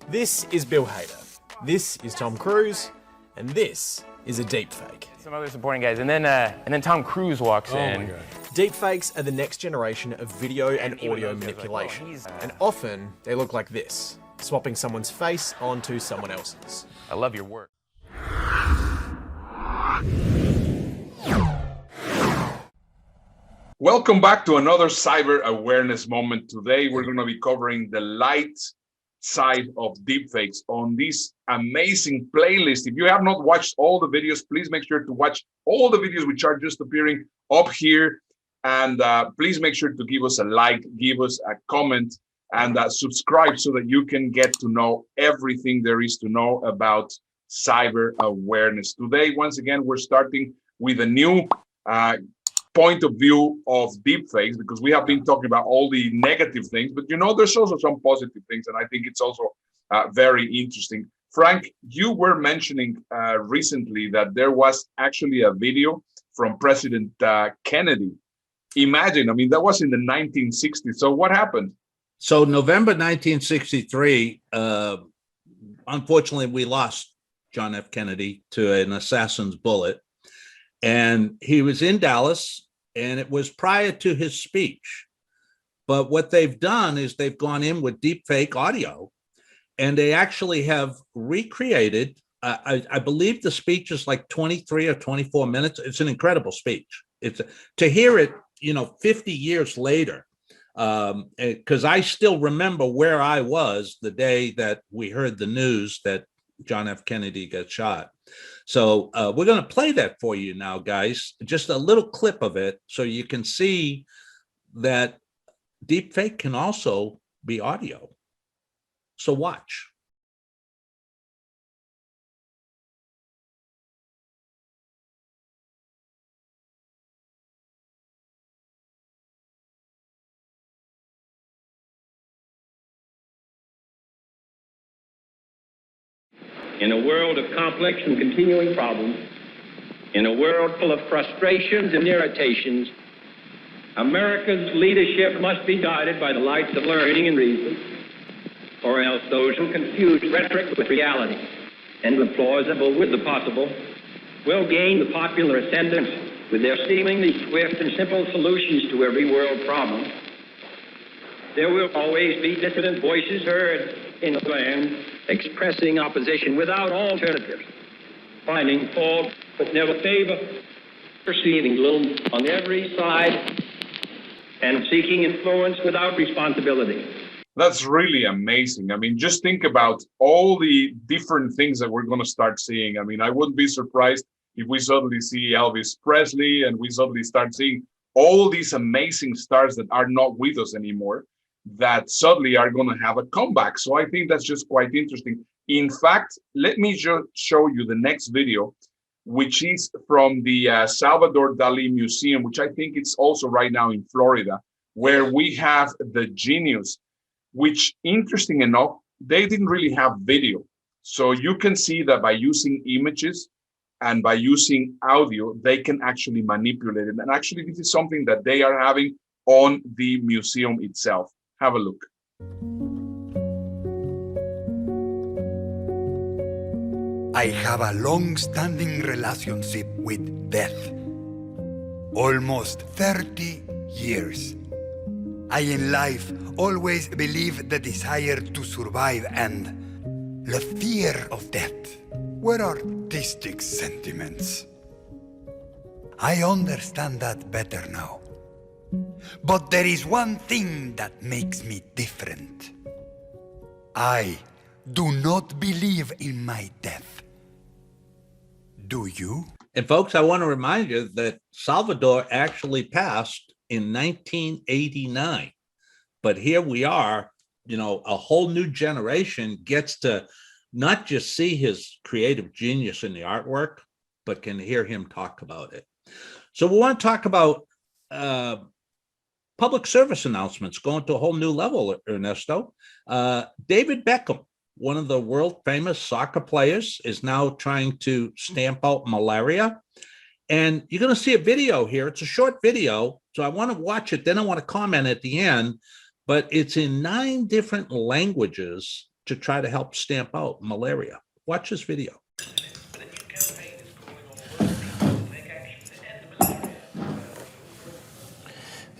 This is Bill Hader. This is Tom Cruise, and this is a deepfake. Some other supporting guys, and then Tom Cruise walks in. My God. Deepfakes are the next generation of video and audio manipulation, and often they look like this, swapping someone's face onto someone else's. I love your work. Welcome back to another cyber awareness moment. Today we're going to be covering the light side of deepfakes on this amazing playlist. If you have not watched all the videos, please make sure to watch all the videos which are just appearing up here. And please make sure to give us a like, give us a comment, and subscribe so that you can get to know everything there is to know about cyber awareness. Today, once again, we're starting with a new point of view of deepfakes, because we have been talking about all the negative things, but you know, there's also some positive things, and I think it's also very interesting. Frank, you were mentioning recently that there was actually a video from President Kennedy. Imagine, I mean, that was in the 1960s. So what happened? So November 1963, unfortunately, we lost John F. Kennedy to an assassin's bullet. And he was in Dallas, and it was prior to his speech. But what they've done is they've gone in with deepfake audio, and they actually have recreated, I believe the speech is like 23 or 24 minutes. It's an incredible speech. It's to hear it, 50 years later, because I still remember where I was the day that we heard the news that John F. Kennedy got shot. So we're going to play that for you now, guys, just a little clip of it so you can see that deepfake can also be audio. So watch. In a world of complex and continuing problems, in a world full of frustrations and irritations, America's leadership must be guided by the lights of learning and reason, or else those who confuse rhetoric with reality and the plausible with the possible will gain the popular ascendance with their seemingly swift and simple solutions to every world problem. There will always be dissident voices heard in the land expressing opposition without alternatives, finding fault but never favor, perceiving gloom on every side, and seeking influence without responsibility. That's really amazing. I mean, just think about all the different things that we're going to start seeing. I mean, I wouldn't be surprised if we suddenly see Elvis Presley and we suddenly start seeing all these amazing stars that are not with us anymore, that suddenly are going to have a comeback. So I think that's just quite interesting. In fact, let me just show you the next video, which is from the Salvador Dali Museum, which I think it's also right now in Florida, where we have the genius, which, interesting enough, they didn't really have video. So you can see that by using images and by using audio, they can actually manipulate it. And actually, this is something that they are having on the museum itself. Have a look. I have a long-standing relationship with death. Almost 30 years. I in life always believed the desire to survive and the fear of death were artistic sentiments. I understand that better now. But there is one thing that makes me different. I do not believe in my death. Do you? And folks, I want to remind you that Salvador actually passed in 1989. But here we are, a whole new generation gets to not just see his creative genius in the artwork, but can hear him talk about it. So we want to talk about public service announcements going to a whole new level, Ernesto. David Beckham, one of the world famous soccer players, is now trying to stamp out malaria. And you're going to see a video here. It's a short video, so I want to watch it. Then I want to comment at the end. But it's in 9 different languages, to try to help stamp out malaria. Watch this video.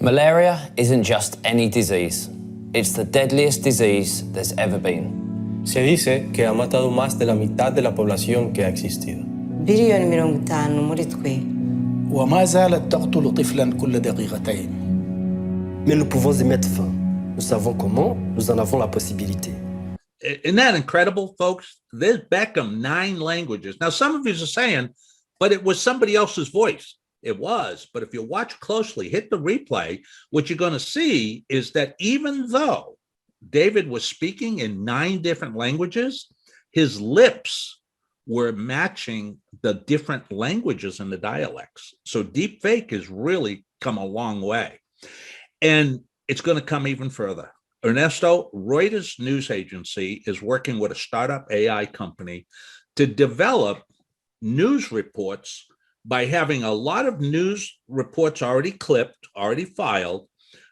Malaria isn't just any disease. It's the deadliest disease there's ever been. Se dice que ha matado más de la mitad de la población que ha existido. بليون من المتان مريض وما زالت تقتل طفلا كل دقيقتين. Mais nous pouvons y mettre fin. Nous savons comment, nous en avons la possibilité. Isn't that incredible, folks? There's Beckham, 9 languages. Now, some of you are saying, but it was somebody else's voice. It was, but if you watch closely, hit the replay, what you're going to see is that even though David was speaking in 9 different languages, his lips were matching the different languages and the dialects. So deepfake has really come a long way. And it's going to come even further. Ernesto, Reuters news agency is working with a startup AI company to develop news reports by having a lot of news reports already clipped, already filed,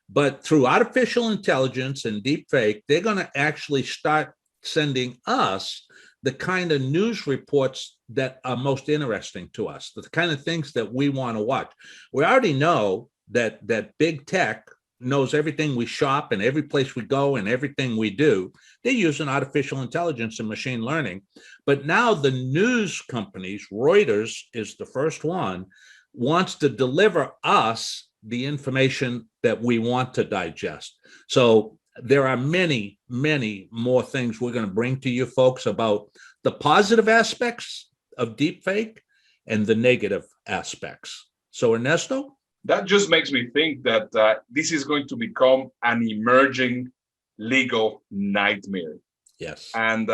but through artificial intelligence and deepfake, they're going to actually start sending us the kind of news reports that are most interesting to us, the kind of things that we want to watch. We already know that big tech knows everything we shop and every place we go and everything we do. They're using artificial intelligence and machine learning. But now the news companies, Reuters is the first one, wants to deliver us the information that we want to digest. So there are many, many more things we're going to bring to you folks about the positive aspects of deepfake and the negative aspects. So Ernesto? That just makes me think that this is going to become an emerging legal nightmare. Yes. And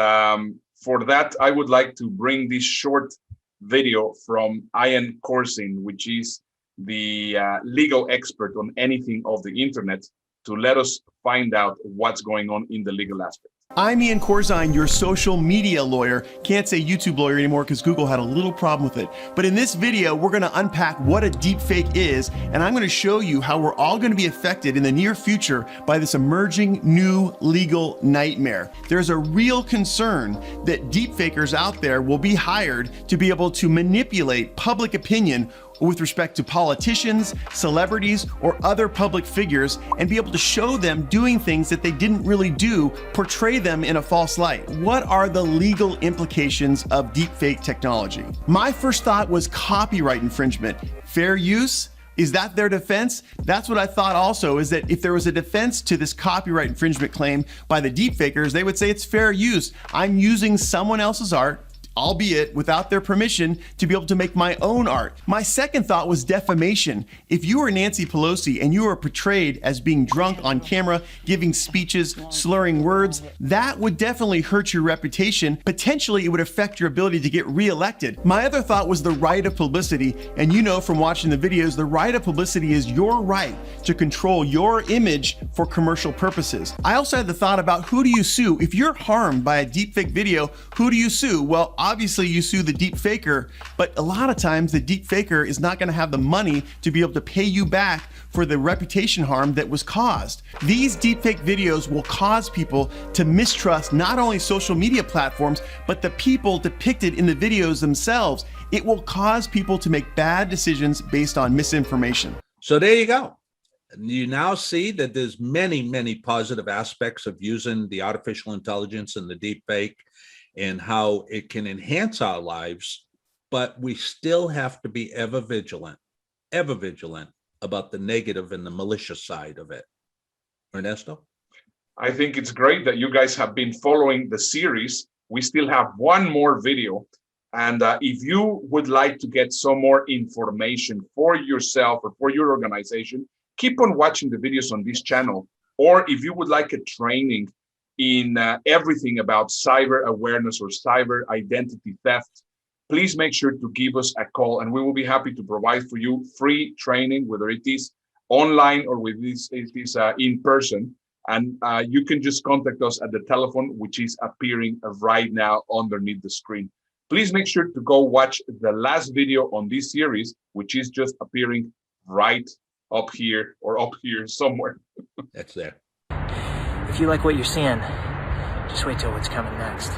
for that, I would like to bring this short video from Ian Corsin, which is the legal expert on anything of the internet, to let us find out what's going on in the legal aspect. I'm Ian Corzine, your social media lawyer. Can't say YouTube lawyer anymore because Google had a little problem with it. But in this video, we're going to unpack what a deepfake is, and I'm going to show you how we're all going to be affected in the near future by this emerging new legal nightmare. There's a real concern that deepfakers out there will be hired to be able to manipulate public opinion with respect to politicians, celebrities, or other public figures, and be able to show them doing things that they didn't really do, portray them in a false light. What are the legal implications of deepfake technology? My first thought was copyright infringement. Fair use? Is that their defense? That's what I thought also, is that if there was a defense to this copyright infringement claim by the deepfakers, they would say it's fair use. I'm using someone else's art, albeit without their permission, to be able to make my own art. My second thought was defamation. If you were Nancy Pelosi and you were portrayed as being drunk on camera, giving speeches, slurring words, that would definitely hurt your reputation. Potentially, it would affect your ability to get reelected. My other thought was the right of publicity. And you know from watching the videos, the right of publicity is your right to control your image for commercial purposes. I also had the thought about, who do you sue? If you're harmed by a deepfake video, who do you sue? Well, obviously you sue the deep faker, but a lot of times the deep faker is not going to have the money to be able to pay you back for the reputation harm that was caused. These deepfake videos will cause people to mistrust not only social media platforms, but the people depicted in the videos themselves. It will cause people to make bad decisions based on misinformation. So there you go. You now see that there's many, many positive aspects of using the artificial intelligence and the deepfake, and how it can enhance our lives, but we still have to be ever vigilant about the negative and the malicious side of it. Ernesto? I think it's great that you guys have been following the series. We still have one more video. And if you would like to get some more information for yourself or for your organization, keep on watching the videos on this channel. Or if you would like a training in everything about cyber awareness or cyber identity theft, please make sure to give us a call, and we will be happy to provide for you free training, whether it is online or with this it is in person. And you can just contact us at the telephone, which is appearing right now underneath the screen. Please make sure to go watch the last video on this series, which is just appearing right up here or up here somewhere. That's there. If you like what you're seeing, Just wait till what's coming next.